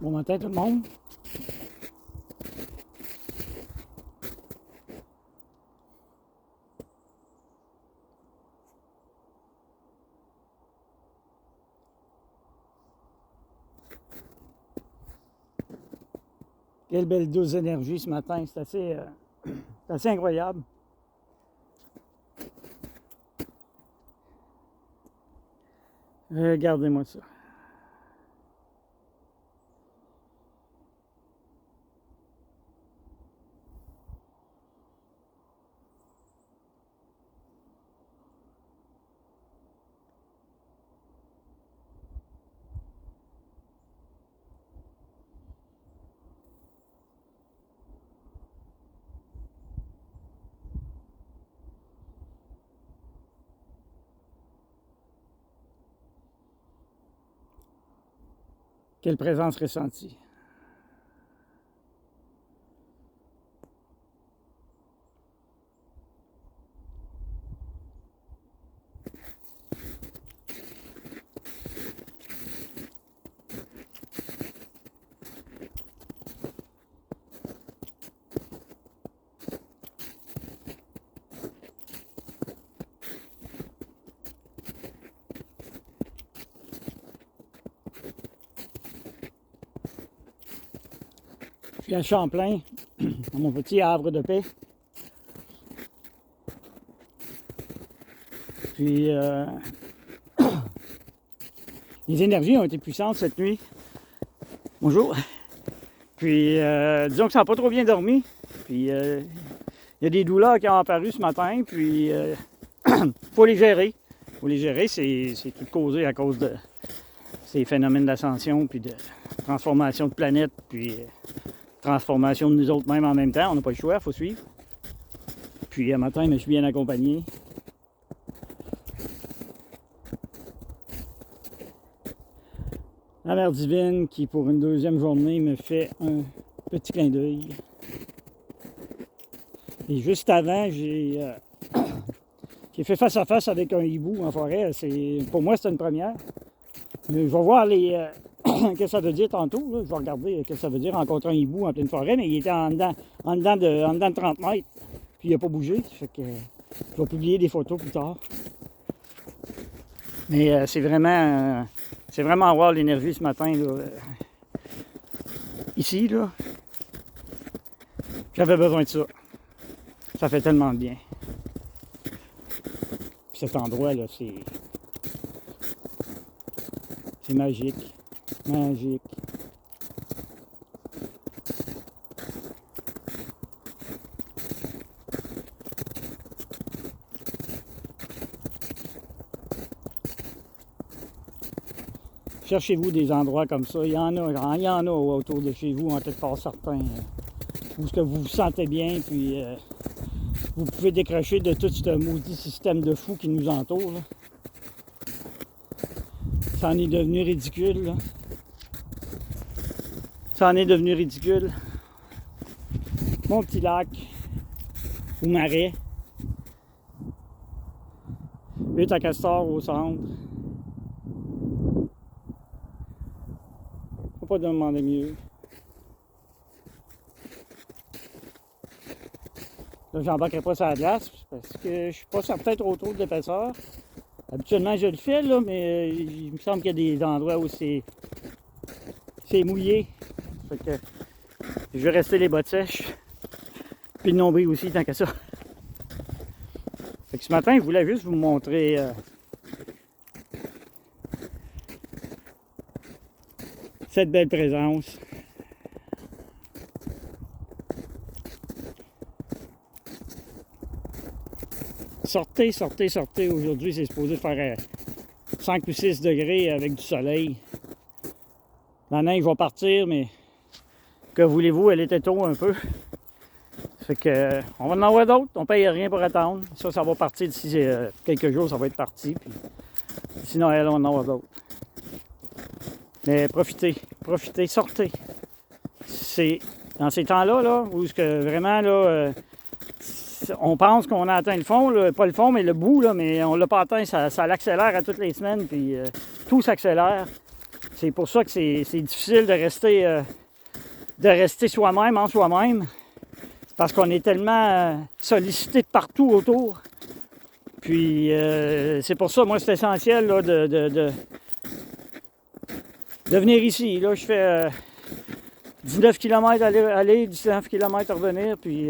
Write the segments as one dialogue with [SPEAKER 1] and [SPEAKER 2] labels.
[SPEAKER 1] Bon matin tout le monde. Quelle belle dose d'énergie ce matin, c'est assez incroyable. Regardez-moi ça. Quelle présence ressentie. Je suis à Champlain, dans mon petit havre de paix. Puis, les énergies ont été puissantes cette nuit. Bonjour. Puis, disons que ça n'a pas trop bien dormi. Puis, il y a des douleurs qui ont apparu ce matin. Puis, faut les gérer. Faut les gérer, c'est tout causé à cause de ces phénomènes d'ascension, puis de transformation de planète, puis transformation de nous autres même en même temps. On n'a pas le choix, il faut suivre. Puis, un matin, je suis bien accompagné. La Mère Divine qui, pour une deuxième journée, me fait un petit clin d'œil. Et juste avant, j'ai fait face à face avec un hibou en forêt. Pour moi, c'était une première. Mais je vais voir qu'est-ce que ça veut dire tantôt. Là. Je vais regarder ce que ça veut dire rencontrer un hibou en pleine forêt, mais il était en dedans de 30 mètres. Puis il n'a pas bougé. Fait que je vais publier des photos plus tard. Mais c'est vraiment à voir l'énergie ce matin. Là. Ici, là. J'avais besoin de ça. Ça fait tellement de bien. Puis cet endroit-là, c'est magique. Magique. Cherchez-vous des endroits comme ça. Il y en a autour de chez vous, en quelque part certains, où que vous vous sentez bien, puis vous pouvez décrocher de tout ce maudit système de fous qui nous entoure. Là. Ça en est devenu ridicule. Là. Ça en est devenu ridicule. Mon petit lac ou marais. 8 à Castor au centre. Faut pas demander mieux. Là, j'embarquerai pas sur la glace parce que je suis pas certain trop d'épaisseur. Habituellement, je le fais, là, mais il me semble qu'il y a des endroits où c'est mouillé. Fait que je vais rester les bottes sèches. Puis le nombril aussi, tant que ça. Fait que ce matin, je voulais juste vous montrer cette belle présence. Sortez. Aujourd'hui, c'est supposé faire 5 ou 6 degrés avec du soleil. La neige va partir, mais que voulez-vous, elle était tôt un peu. Fait que, on va en avoir d'autres. On paye rien pour attendre. Ça va partir d'ici quelques jours, ça va être parti. Puis, d'ici Noël, on va en avoir d'autres. Mais profitez, sortez. C'est dans ces temps-là, là, où vraiment, là, on pense qu'on a atteint le fond, là, pas le fond, mais le bout, là, mais on l'a pas atteint, ça l'accélère à toutes les semaines, puis tout s'accélère. C'est pour ça que c'est difficile de rester soi-même en soi-même. Parce qu'on est tellement sollicité de partout autour. Puis c'est pour ça, moi, c'est essentiel là, de venir ici. Là, je fais 19 km aller, 19 km revenir, puis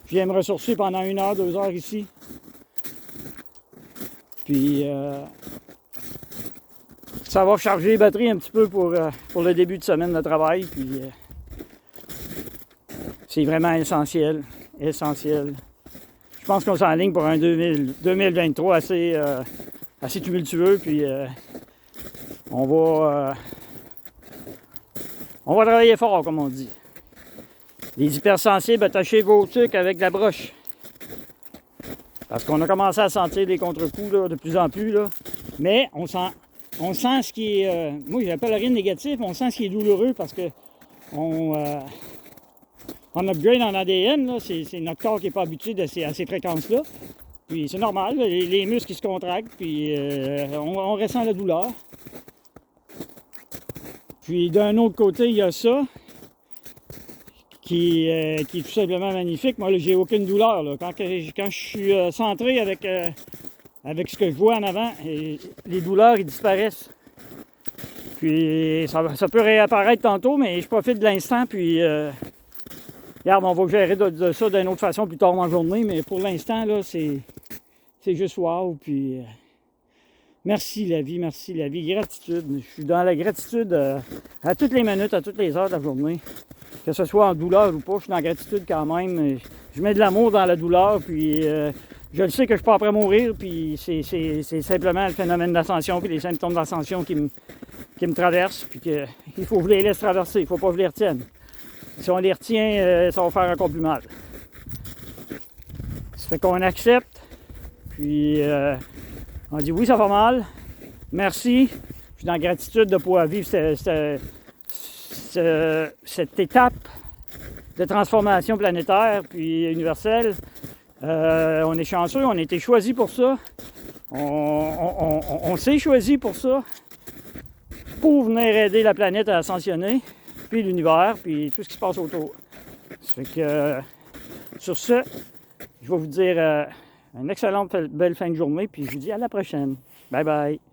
[SPEAKER 1] je viens me ressourcer pendant 1 heure, 2 heures ici. Puis ça va charger les batteries un petit peu pour le début de semaine de travail. Puis c'est vraiment essentiel. Essentiel. Je pense qu'on s'enligne pour un 2023 assez tumultueux. Puis on va travailler fort, comme on dit. Les hypersensibles, attachez vos trucs avec la broche. Parce qu'on a commencé à sentir les contre-coups là, de plus en plus. Là. Mais on sent ce qui est... moi, j'appelle rien de négatif, on sent ce qui est douloureux parce que on upgrade en ADN. C'est notre corps qui n'est pas habitué à ces fréquences-là. Puis c'est normal, les muscles qui se contractent, puis on ressent la douleur. Puis d'un autre côté, il y a ça qui est tout simplement magnifique. Moi, là, j'ai aucune douleur. Là. Quand je suis centré avec ce que je vois en avant, les douleurs, ils disparaissent. Puis ça peut réapparaître tantôt, mais je profite de l'instant, puis regarde, on va gérer de ça d'une autre façon plus tard dans la journée, mais pour l'instant, là, c'est juste wow, puis merci la vie, gratitude. Je suis dans la gratitude à toutes les minutes, à toutes les heures de la journée. Que ce soit en douleur ou pas, je suis dans la gratitude quand même. Je mets de l'amour dans la douleur, puis je le sais que je suis pas après mourir, puis c'est simplement le phénomène d'ascension, puis les symptômes d'ascension qui me traversent, puis qu'il faut que je les laisse traverser, il ne faut pas que je les retienne. Si on les retient, ça va faire encore plus mal. Ça fait qu'on accepte, puis on dit oui, ça va mal, merci. Je suis dans la gratitude de pouvoir vivre cette étape de transformation planétaire puis universelle. On est chanceux, on a été choisi pour ça. On s'est choisi pour ça, pour venir aider la planète à ascensionner, puis l'univers, puis tout ce qui se passe autour. Ça fait que, sur ce, je vais vous dire une excellente belle fin de journée, puis je vous dis à la prochaine. Bye bye!